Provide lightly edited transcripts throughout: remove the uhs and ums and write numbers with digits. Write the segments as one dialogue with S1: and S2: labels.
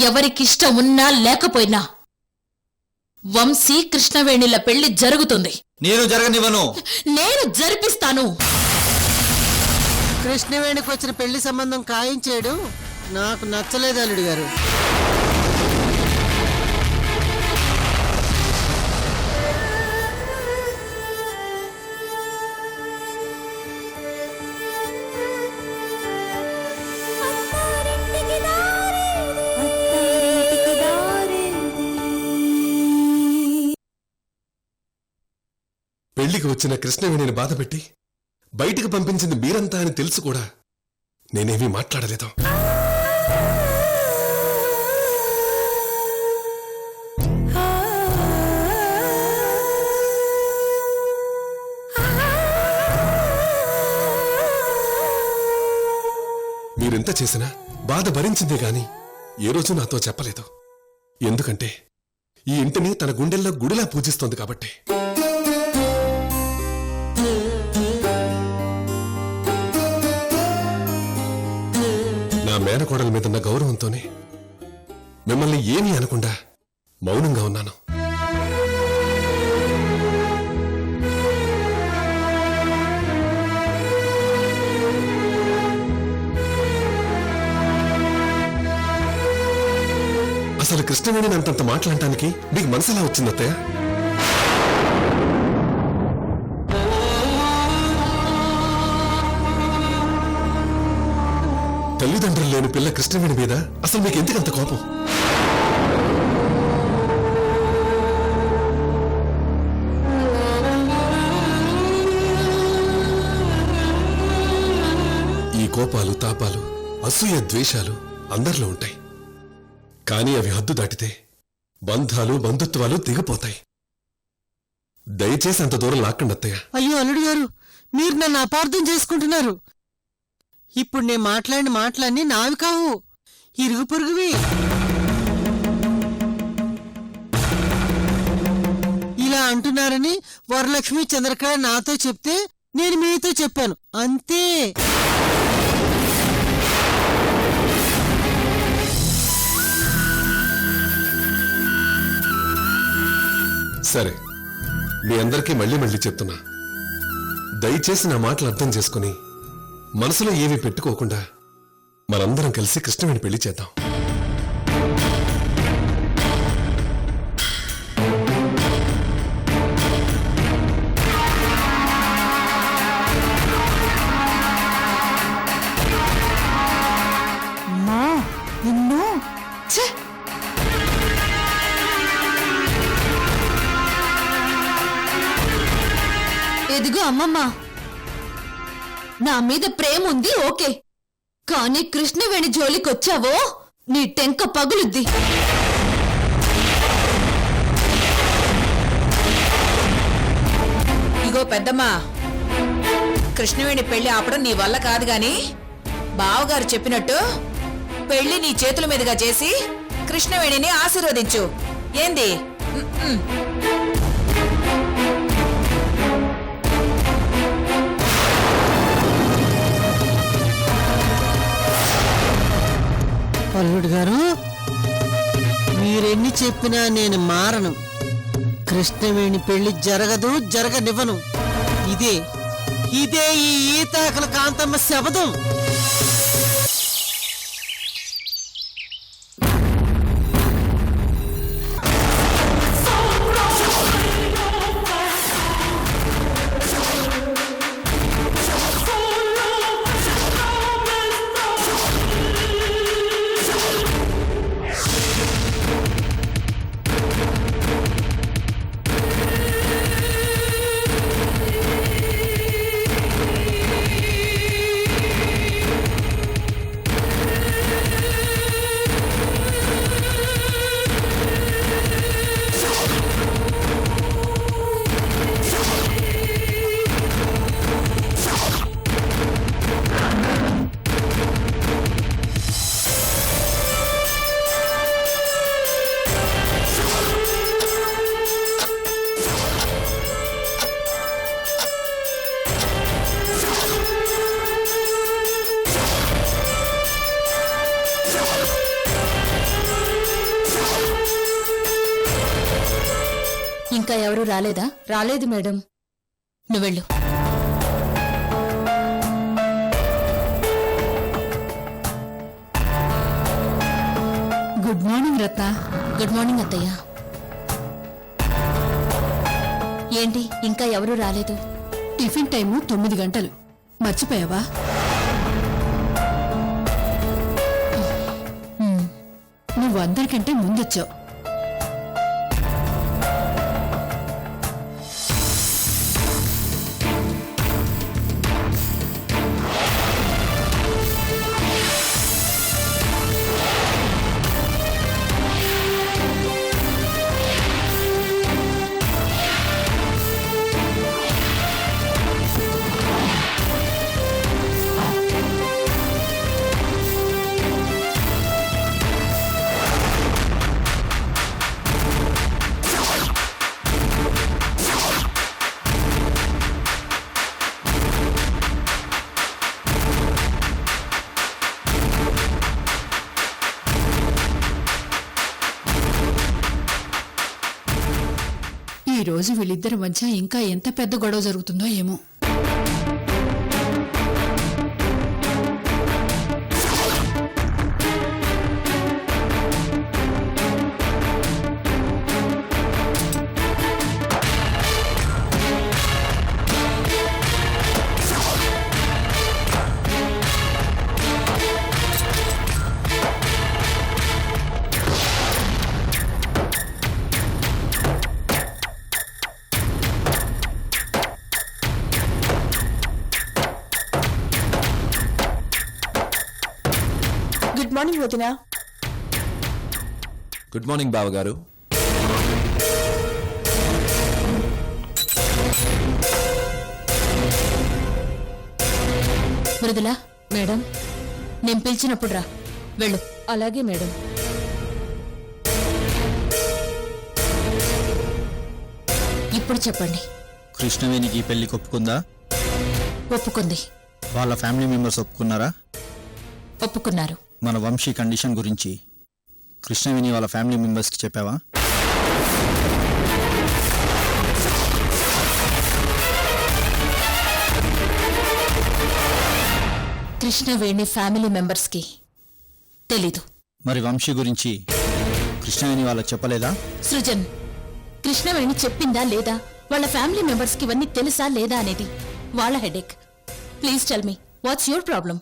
S1: ఎవరికిష్టం ఉన్నా లేకపోయినా వంశీ కృష్ణవేణిల పెళ్లి జరుగుతుంది.
S2: నేను జరగనివ్వను.
S1: నేను జరిపిస్తాను.
S3: కృష్ణవేణికి వచ్చిన పెళ్లి సంబంధం ఖాయం చేయడం నాకు నచ్చలేదు అల్లుడు గారు.
S4: పెళ్లికి వచ్చిన కృష్ణవేణిని బాధపెట్టి బయటికి పంపించింది మీరంతా అని తెలుసు కూడా నేనేమీ మాట్లాడలేదు. మీరెంత చేసినా బాధ భరించిందే గాని ఏ రోజు నాతో చెప్పలేదు. ఎందుకంటే ఈ ఇంటిని తన గుండెల్లో గుడిలా పూజిస్తోంది కాబట్టి. నా మేనకోడల మీదున్న గౌరవంతోనే మిమ్మల్ని ఏమీ అనకుండా మౌనంగా ఉన్నాను. అసలు కృష్ణవేణిని అంతంత మాట్లాడటానికి మీకు మనసులా వచ్చిందత్తయ్య? తల్లిదండ్రులు లేని పిల్ల కృష్ణవేణి మీద అసలు మీకు ఎందుకంత కోపం? ఈ కోపాలు, తాపాలు, అసూయ, ద్వేషాలు అందరిలో ఉంటాయి. కానీ అవి హద్దు దాటితే బంధాలు, బంధుత్వాలు దిగపోతాయి. దయచేసి అంత దూరం లాక్కండి అత్తయ్య.
S3: అయ్యో అల్లుడు గారు, మీరు నన్ను అపార్థం చేసుకుంటున్నారు. ఇప్పుడు నేను మాట్లాడిన మాటలన్నీ నావి కావు, ఇరుగు పొరుగువి. ఇలా అంటున్నారని వరలక్ష్మి, చంద్రకళ నాతో చెప్తే నేను మీతో చెప్పాను, అంతే.
S4: సరే, మీ అందరికీ మళ్ళీ మళ్ళీ చెప్తున్నా, దయచేసి నా మాటలు అర్థం చేసుకుని మనసులో ఏమీ పెట్టుకోకుండా మనందరం కలిసి కృష్ణవేణి పెళ్లి చేద్దాం.
S1: ఎదిగో అమ్మమ్మ, నా మీద ప్రేమ ఉంది ఓకే, కానీ కృష్ణవేణి జోలికొచ్చావో నీ టెంక పగులుద్ది.
S5: ఇగో పెద్దమ్మా, కృష్ణవేణి పెళ్లి ఆపడం నీ వల్ల కాదు గాని బావగారు చెప్పినట్టు పెళ్లి నీ చేతుల మీదుగా చేసి కృష్ణవేణిని ఆశీర్వదించు. ఏంది?
S3: అల్లుడు గారు, మీరెన్ని చెప్పినా నేను మారను. కృష్ణవేణి పెళ్లి జరగదు, జరగనివ్వను. ఇదే ఇదే ఈ ఈతాకల కాంతమ్మ శబదం.
S1: ఇంకా ఎవరూ రాలేదా? రాలేదు మేడం. నువ్వెళ్ళు.
S2: గుడ్ మార్నింగ్ రత్న.
S1: గుడ్ మార్నింగ్ అత్తయ్య. ఏంటి ఇంకా ఎవరూ రాలేదు?
S2: టిఫిన్ టైము 9 గంటలు. మర్చిపోయావా? నువ్వు అందరికంటే ముందొచ్చావు. ఈ రోజు వీళ్ళిద్దరి మధ్య ఇంకా ఎంత పెద్ద గొడవ జరుగుతుందో ఏమో.
S5: గుడ్ మార్నింగ్ వదినా.
S6: గుడ్ మార్నింగ్ బావగారు.
S1: మృదుల మేడం, నేను పిలిచినప్పుడు రా. వెళ్ళు. అలాగే మేడం. ఇప్పుడు చెప్పండి.
S7: కృష్ణవేణికి ఈ పెళ్లికి ఒప్పుకుందా?
S1: ఒప్పుకుంది.
S7: వాళ్ళ ఫ్యామిలీ మెంబర్స్ ఒప్పుకున్నారా?
S1: ఒప్పుకున్నారు.
S7: మన వంశీ కండిషన్ గురించి కృష్ణవేణి వాళ్ళ ఫ్యామిలీ మెంబర్స్కి చెప్పావా?
S1: కృష్ణవేణి ఫ్యామిలీ మెంబర్స్కి తెలీదు.
S7: మరి వంశీ గురించి కృష్ణవేణి వాళ్ళకి చెప్పలేదా?
S1: సృజన్, కృష్ణవేణి చెప్పిందా లేదా, వాళ్ళ ఫ్యామిలీ మెంబర్స్కి ఇవన్నీ తెలుసా లేదా అనేది వాళ్ళ headache. Please tell me, what's your problem?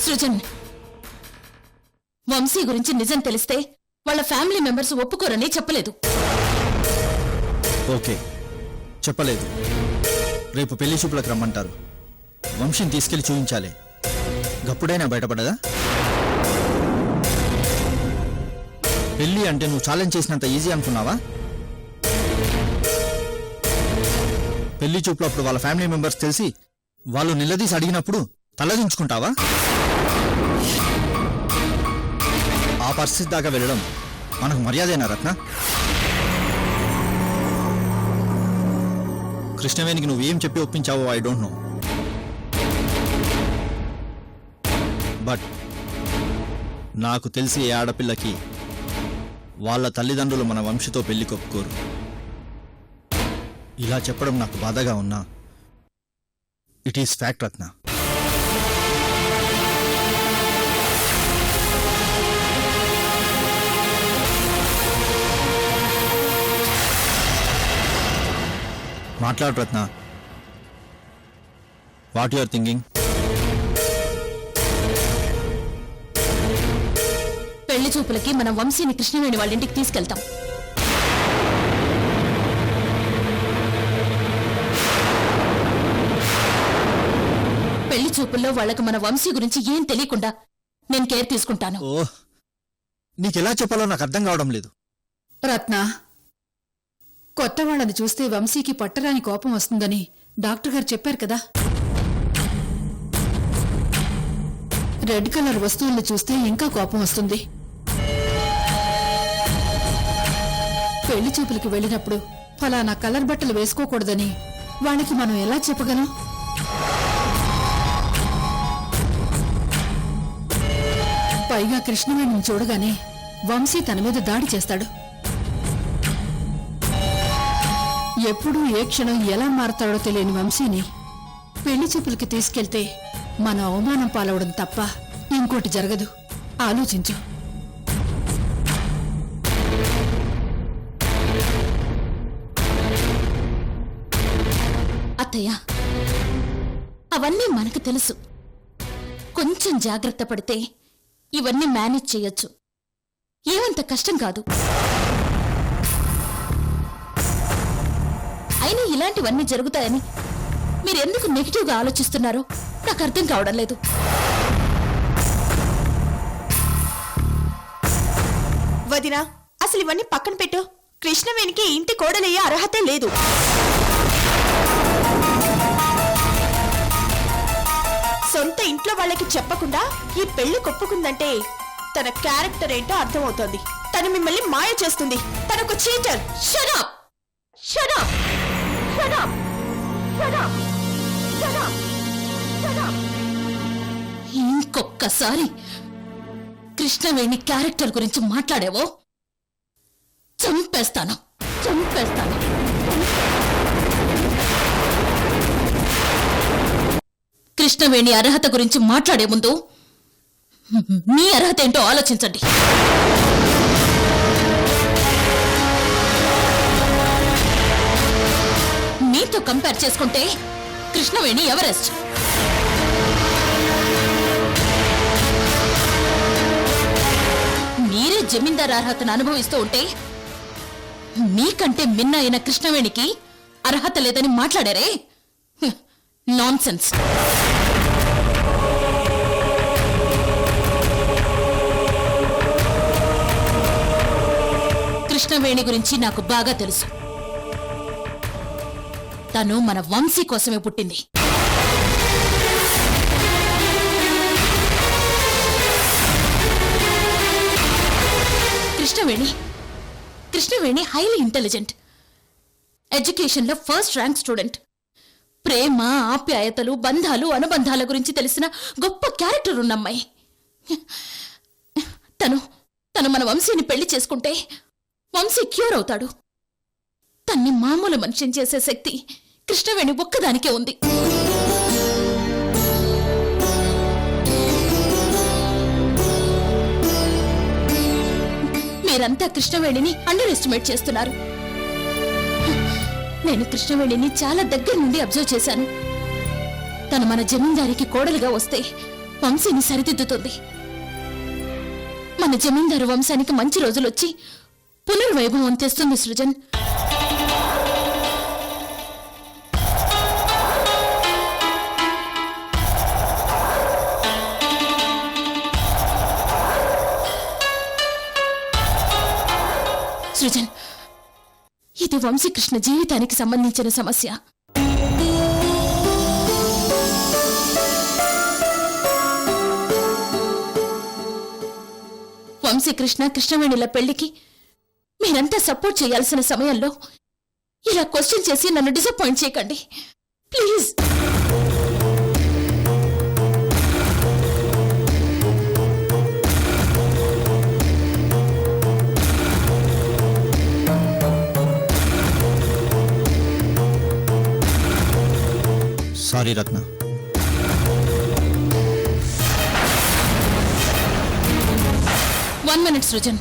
S1: Srujan, Vamshi గురించి నిజం తెలిస్తే వాళ్ళ ఫ్యామిలీ మెంబర్స్ ఒప్పుకోరని చెప్పలేదు.
S7: ఓకే, చెప్పలేదు. రేపు పెళ్లి చూపులకు రమ్మంటారు. వంశీని తీసుకెళ్లి చూపించాలి. గప్పుడైనా బయటపడదా? పెళ్లి అంటే నువ్వు ఛాలెంజ్ చేసినంత ఈజీ అనుకున్నావా? పెళ్లి చూపులప్పుడు వాళ్ళ ఫ్యామిలీ మెంబర్స్ తెలిసి వాళ్ళు నిలదీసి అడిగినప్పుడు తలదించుకుంటావా? ఆ పరిస్థితి దాకా వెళ్ళడం మనకు మర్యాదేనా రత్న? కృష్ణవేణికి నువ్వేం చెప్పి ఒప్పించావో ఐ డోంట్ నో, బట్ నాకు తెలిసి ఏ ఆడపిల్లకి వాళ్ళ తల్లిదండ్రులు మన వంశీతో పెళ్లి ఒప్పుకోరు. ఇలా చెప్పడం నాకు బాధగా ఉన్నా ఇట్ ఈస్ ఫ్యాక్ట్ రత్న. మాట్లాడు Ratna. What you are thinking?
S1: పెళ్లి చూపులకి మనం వంశీని కృష్ణవేణి వాళ్ళ ఇంటికి తీసుకెళ్తాం. పెళ్లి చూపుల్లో వాళ్లకు మన వంశీ గురించి ఏం తెలియకుండా నేను కేర్ తీసుకుంటాను.
S7: ఓ, నీకెలా చెప్పాలో నాకు అర్థం కావడం లేదు.
S2: రత్న, కొత్త వాళ్ళని చూస్తే వంశీకి పట్టరాని కోపం వస్తుందని డాక్టర్ గారు చెప్పారు కదా. రెడ్ కలర్ వస్తువుల్ని చూస్తే ఇంకా కోపం వస్తుంది. పెళ్లి చూపులకి వెళ్ళినప్పుడు ఫలానా కలర్ బట్టలు వేసుకోకూడదని వాళ్ళకి మనం ఎలా చెప్పగలం? పైగా కృష్ణవేణిని చూడగానే వంశీ తన మీద దాడి చేస్తాడు. ఎప్పుడు ఏ క్షణం ఎలా మారతాడో తెలియని వంశీని పెళ్లి చూపులకి తీసుకెళ్తే మన అవమానం పాలవడం తప్ప ఇంకోటి జరగదు. ఆలోచించు.
S1: అత్తయ్య, అవన్నీ మనకు తెలుసు. కొంచెం జాగ్రత్త పడితే ఇవన్నీ మేనేజ్ చేయొచ్చు. ఏమంత కష్టం కాదు. అయినా ఇలాంటివన్నీ జరుగుతాయని మీరెందుకు నెగిటివ్గా ఆలోచిస్తున్నారో నాకు అర్థం కావడం లేదు.
S6: వదినా, అసలు ఇవన్నీ పక్కన పెట్టు. కృష్ణవేణికి ఇంటి కోడలయ్యే అర్హతే లేదు. సొంత ఇంట్లో వాళ్ళకి చెప్పకుండా ఈ పెళ్లి కొప్పుకుందంటే తన క్యారెక్టర్ ఏంటో అర్థమవుతోంది. తను మిమ్మల్ని మాయ చేస్తుంది. తనొక cheater.
S1: Shut up! Shut up! Shut up! Shut up! Shut up! Shut up! ఇంకొక్కసారి కృష్ణవేణి క్యారెక్టర్ గురించి మాట్లాడావో చంపేస్తాను. చంపేస్తాను. కృష్ణవేణి అర్హత గురించి మాట్లాడే ముందు నీ అర్హత ఏంటో ఆలోచించండి. మీతో కంపేర్ చేసుకుంటే కృష్ణవేణి ఎవరెస్ట్. మీరే జమీందార్ అర్హతను అనుభవిస్తూ ఉంటే మీకంటే మిన్న అయిన కృష్ణవేణికి అర్హత లేదని మాట్లాడారే. నాన్సెన్స్. కృష్ణవేణి గురించి నాకు బాగా తెలుసు. తను మన వంశీ కోసమే పుట్టింది. కృష్ణవేణి హైలీ ఇంటెలిజెంట్, ఎడ్యుకేషన్లో ఫస్ట్ ర్యాంక్ స్టూడెంట్. ప్రేమ, ఆప్యాయతలు, బంధాలు, అనుబంధాల గురించి తెలిసిన గొప్ప క్యారెక్టర్ ఉన్న అమ్మాయి. తను మన వంశీని పెళ్లి చేసుకుంటే వంశీ క్యూర్ అవుతాడు. తన్ని మామూలు మనిషిని చేసే శక్తి కృష్ణవేణి ఒక్కదానికే ఉంది. మీరంతా కృష్ణవేణిని అండర్ ఎస్టిమేట్ చేస్తున్నారు. నేను కృష్ణవేణిని చాలా దగ్గర నుండి అబ్జర్వ్ చేశాను. తను మన జమీందారికి కోడలుగా వస్తే వంశీని సరిదిద్దుతుంది. మన జమీందారు వంశానికి మంచి రోజులొచ్చి పునర్వైభవం తెస్తుంది సృజన్. సృజన్, ఇది వంశీకృష్ణ జీవితానికి సంబంధించిన సమస్య. వంశీకృష్ణ కృష్ణవేణిల పెళ్లికి మీరంతా సపోర్ట్ చేయాల్సిన సమయంలో ఇలా క్వశ్చన్ చేసి నన్ను డిసప్పాయింట్ చేయకండి please.
S7: Sorry Ratna.
S1: One minute Srujan.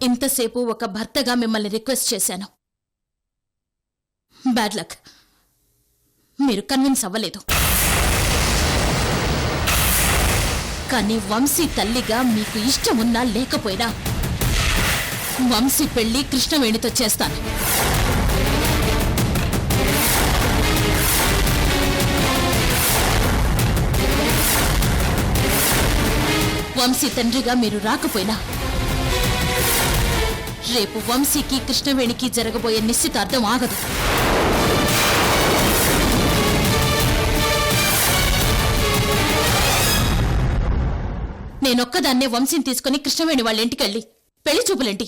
S1: ఇంతసేపు ఒక భర్తగా మిమ్మల్ని రిక్వెస్ట్ చేశాను. బ్యాడ్ లక్, మీరు కన్విన్స్ అవ్వలేదు. కానీ వంశీ తల్లిగా మీకు ఇష్టం ఉన్నా లేకపోయినా వంశీ పెళ్లి కృష్ణవేణితో చేస్తాను. వంశీ తండ్రిగా మీరు రాకపోయినా రేపు వంశీకి కృష్ణవేణికి జరగబోయే నిశ్చితార్థం ఆగదు. నేనొక్కదాన్నే వంశీని తీసుకుని కృష్ణవేణి వాళ్ళ ఇంటికెళ్ళి పెళ్లి చూపులేంటి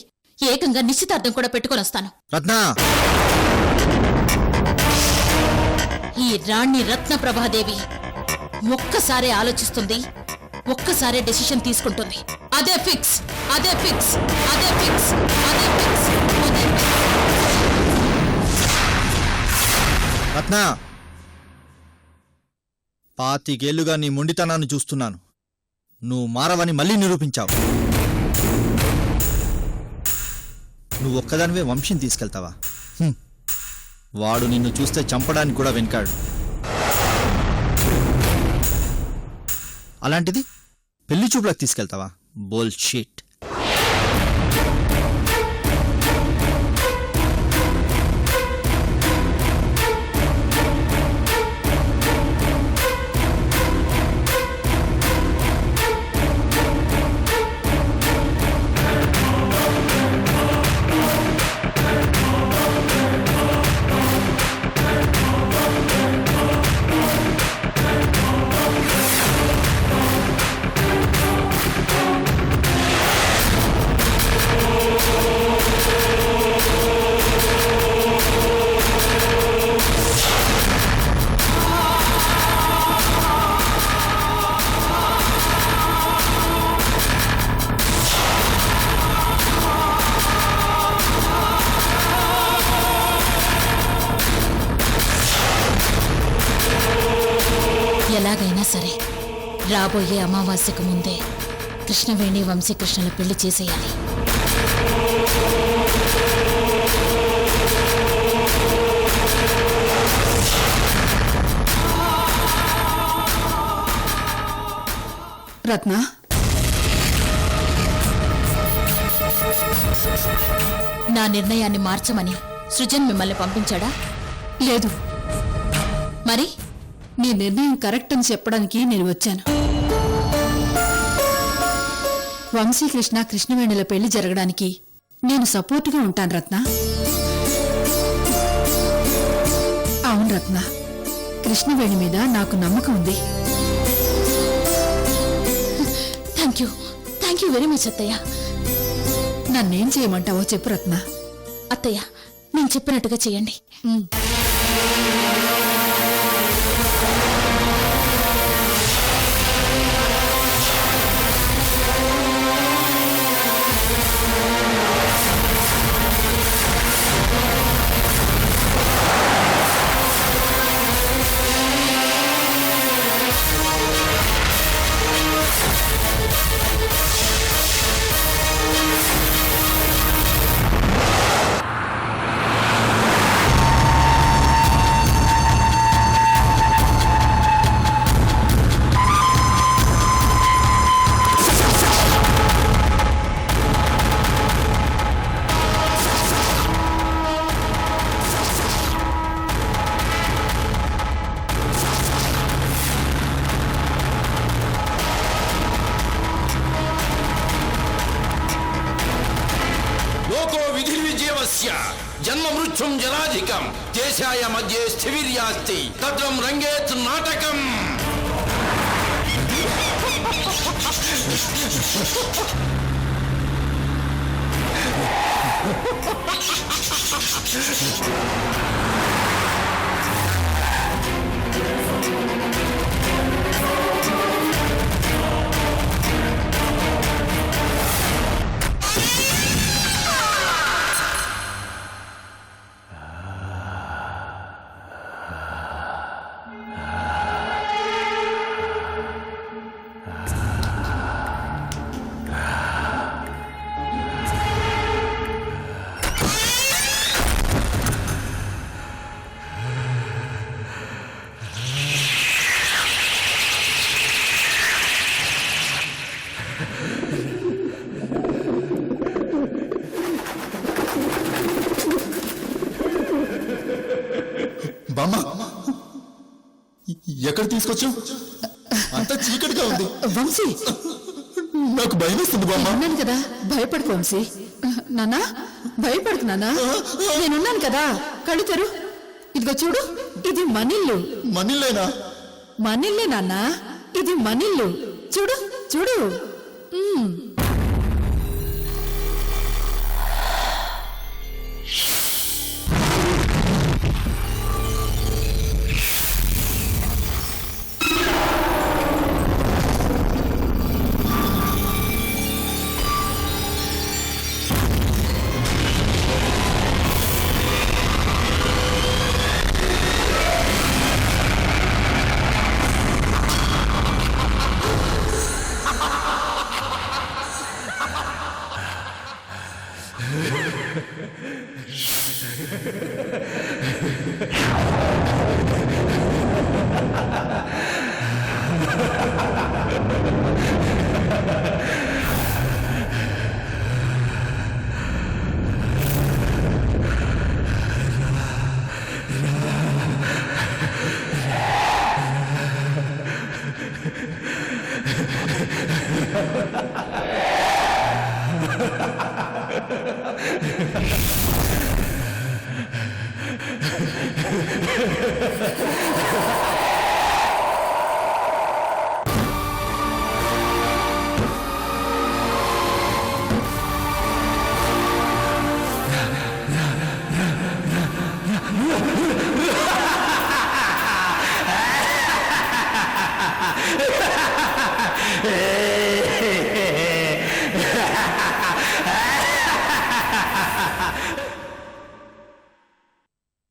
S1: ఏకంగా నిశ్చితార్థం కూడా పెట్టుకొని వస్తాను.
S7: రత్నా
S1: ఈ రాణి రత్నప్రభాదేవి ఒక్కసారే ఆలోచిస్తుంది, ఒక్కసారే డెసిషన్ తీసుకుంటుంది. అదే ఫిక్స్, అదే ఫిక్స్, అదే ఫిక్స్, అదే ఫిక్స్, అదే ఫిక్స్.
S7: రత్నా 25 ఏళ్లుగా నీ మొండితనాన్ని చూస్తున్నాను. నువ్వు మారవని మళ్ళీ నిరూపించావు. నువ్వు ఒక్కదానివే వంశీని తీసుకెళ్తావా? వాడు నిన్ను చూస్తే చంపడానికి కూడా వెనకాడు. అలాంటిది పెళ్లి చూపులకు తీసుకెళ్తావా? బోల్షిట్.
S1: ఎలాగైనా సరే రాబోయే అమావాస్యకు ముందే కృష్ణవేణి వంశీకృష్ణల పెళ్లి చేసేయాలి.
S2: రత్న
S1: నా నిర్ణయాన్ని మార్చమని సృజన్ మిమ్మల్ని పంపించాడా?
S2: లేదు,
S1: మరి
S2: నీ నిర్ణయం కరెక్ట్ అని చెప్పడానికి నేను వచ్చాను. వంశీకృష్ణ కృష్ణవేణుల పెళ్లి జరగడానికి నేను సపోర్టుగా ఉంటాను రత్న. అవును రత్న, కృష్ణవేణి మీద నాకు నమ్మకం ఉంది.
S1: థ్యాంక్ యూ వెరీ మచ్ అత్తయ్య.
S2: నన్నేం చేయమంటావో చెప్పు రత్న.
S1: అత్తయ్య, నేను చెప్పినట్టుగా చెయ్యండి.
S8: జన్మ మృత్యుం జరాధికం దేశాయ మధ్య స్థివిర్యాస్తి తద్వం రంగేత్ నాటకం.
S7: బామ్మ, ఎక్కడ తీసుకొచ్చావు? అంత చీకటిగా ఉంది.
S2: వంశీ,
S7: నాకు భయం వేస్తుంది బామ్మ.
S2: ఉన్నాను కదా భయపడకు వంశీ. నాన్నా భయపడకు నాన్నా, నేనున్నాను కదా. కళ్ళు తెరు. ఇదిగో చూడు, ఇది మనిల్లు.
S7: మనీలేనా?
S2: మనిల్లే నాన్నా, ఇది మనిల్లు. చూడు చూడు.